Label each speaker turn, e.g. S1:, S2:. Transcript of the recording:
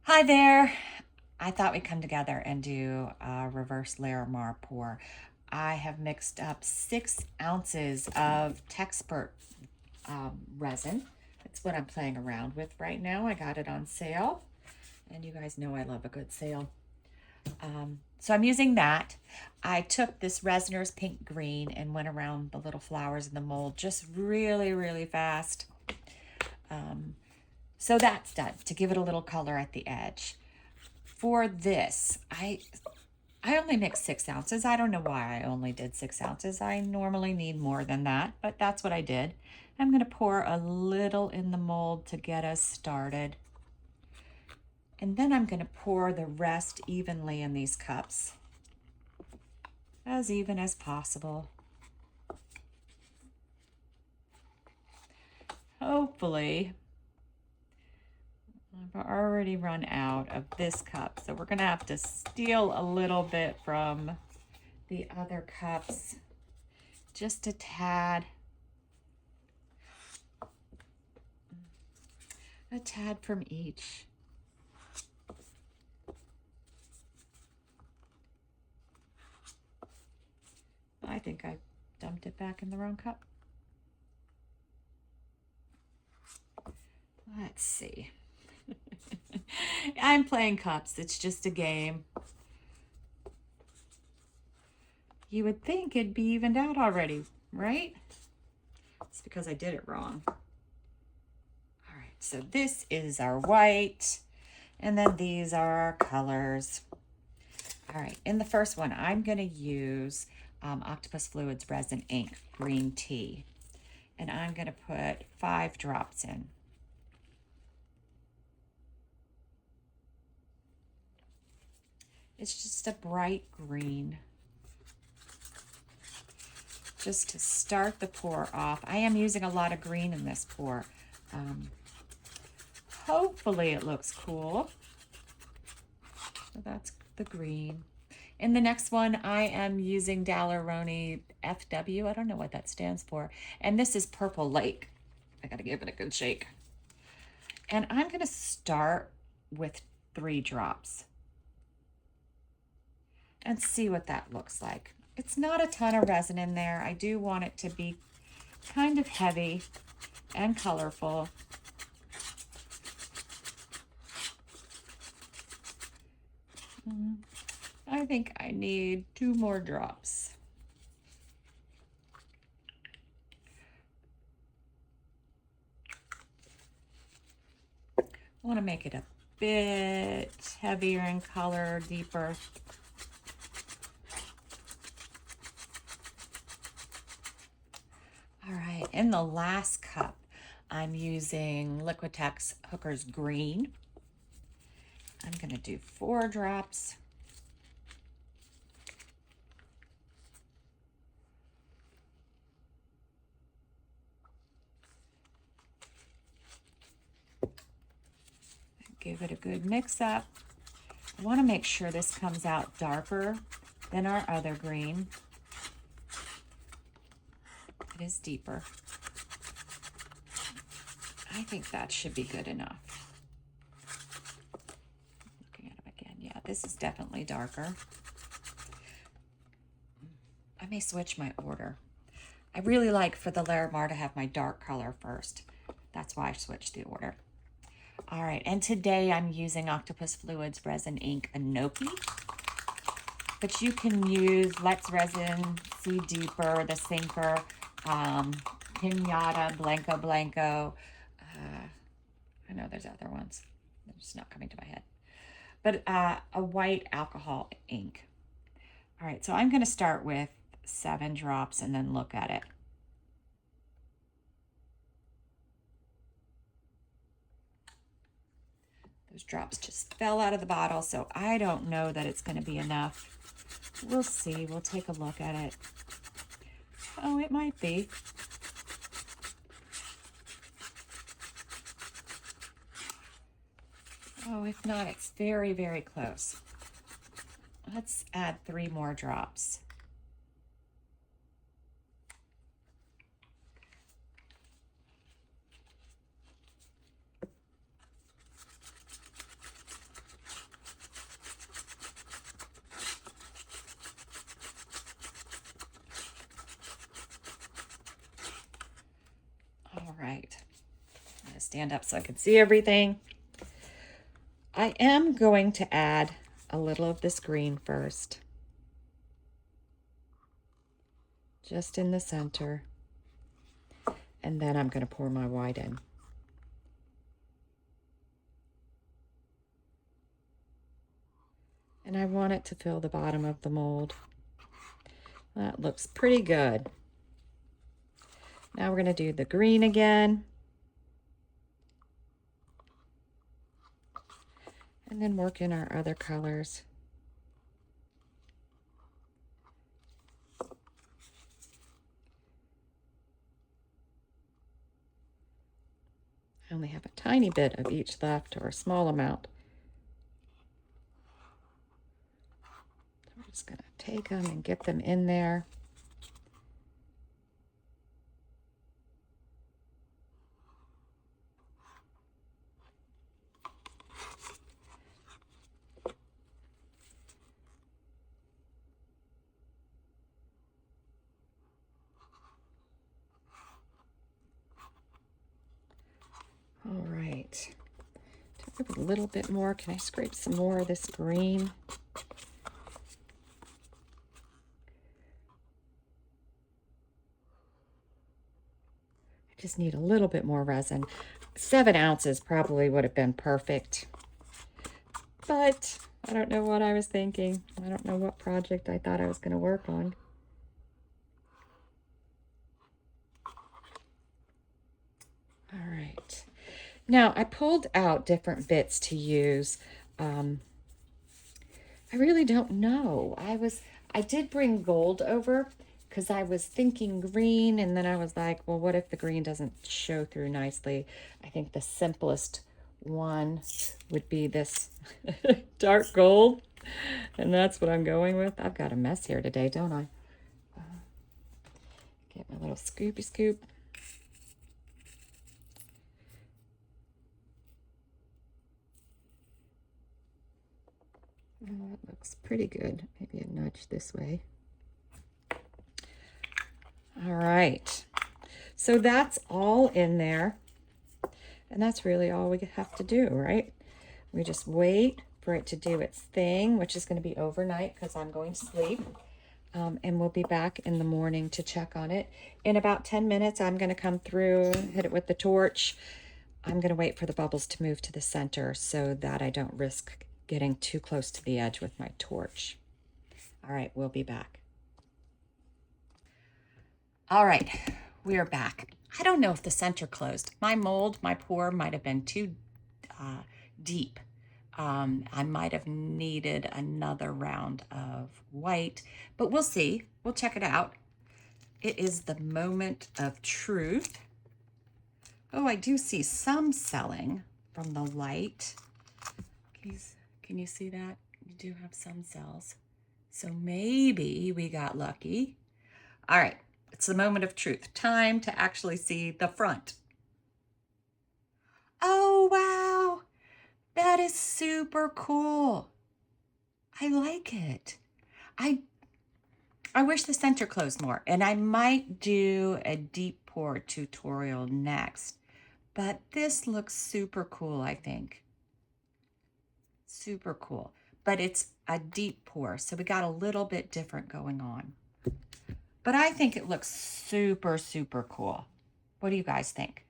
S1: Hi there. I thought we'd come together and do a reverse Larimar pour. I have mixed up 6 ounces of Teexpert resin. That's what I'm playing around with right now. I got it on sale, and you guys know I love a good sale. So I'm using that. I took this Resiner's pink green and went around the little flowers in the mold just really, really fast. So that's done to give it a little color at the edge. For this, I only mixed 6 ounces. I don't know why I only did 6 ounces. I normally need more than that, but that's what I did. I'm going to pour a little in the mold to get us started. And then I'm going to pour the rest evenly in these cups, as even as possible. Hopefully, I've already run out of this cup, so we're going to have to steal a little bit from the other cups, just a tad. A tad from each. I think I dumped it back in the wrong cup. Let's see. I'm playing cups. It's just a game. You would think it'd be evened out already, right? It's because I did it wrong. All right, so this is our white, and then these are our colors. All right, in the first one, I'm going to use Octopus Fluids Resin Ink Green Tea, and I'm going to put 5 drops in. It's just a bright green. Just to start the pour off. I am using a lot of green in this pour. Hopefully it looks cool. So that's the green. In the next one, I am using Daleroni FW. I don't know what that stands for. And this is Purple Lake. I gotta give it a good shake. And I'm gonna start with 3 drops and see what that looks like. It's not a ton of resin in there. I do want it to be kind of heavy and colorful. I think I need 2 more drops. I want to make it a bit heavier in color, deeper. All right, in the last cup, I'm using Liquitex Hooker's Green. I'm gonna do 4 drops. Give it a good mix up. I wanna make sure this comes out darker than our other green. It is deeper. I think that should be good enough. Looking at them again, yeah, this is definitely darker. I may switch my order. I really like for the Larimar to have my dark color first. That's why I switched the order. All right, and today I'm using Octopus Fluids Resin Ink Inoki. But you can use Let's Resin, See Deeper, The Sinker, Pinata, Blanco Blanco. I know there's other ones. They're just not coming to my head. But a white alcohol ink. All right, so I'm going to start with 7 drops and then look at it. Those drops just fell out of the bottle, so I don't know that it's going to be enough. We'll see. We'll take a look at it. Oh, it might be. Oh, if not, it's very, very close. Let's add 3 more drops. stand up so I can see everything. I am going to add a little of this green first, just in the center, and then I'm going to pour my white in. And I want it to fill the bottom of the mold. That looks pretty good. Now we're going to do the green again. And then work in our other colors. I only have a tiny bit of each left, or a small amount. So we're just going to take them and get them in there. All right, a little bit more. Can I scrape some more of this green? I just need a little bit more resin. 7 ounces probably would have been perfect, but I don't know what I was thinking. I don't know what project I thought I was going to work on. All right. Now, I pulled out different bits to use. I really don't know. I did bring gold over because I was thinking green, and then I was like, well, what if the green doesn't show through nicely? I think the simplest one would be this dark gold, and that's what I'm going with. I've got a mess here today, don't I? Get my little scoopy scoop. Oh, that looks pretty good. Maybe a nudge this way. All right. So that's all in there. And that's really all we have to do, right? We just wait for it to do its thing, which is going to be overnight because I'm going to sleep. And we'll be back in the morning to check on it. In about 10 minutes, I'm going to come through, hit it with the torch. I'm going to wait for the bubbles to move to the center so that I don't risk getting too close to the edge with my torch. All right, we'll be back. All right, we are back. I don't know if the center closed. My mold, my pour might have been too deep. I might have needed another round of white, but we'll see. We'll check it out. It is the moment of truth. Oh, I do see some selling from the light. Can you see that? You do have some cells. So maybe we got lucky. All right, it's the moment of truth. Time to actually see the front. Oh, wow. That is super cool. I like it. I wish the center closed more, and I might do a deep pour tutorial next, but this looks super cool, I think. Super cool, but it's a deep pour, so we got a little bit different going on. But I think it looks super, super cool. What do you guys think?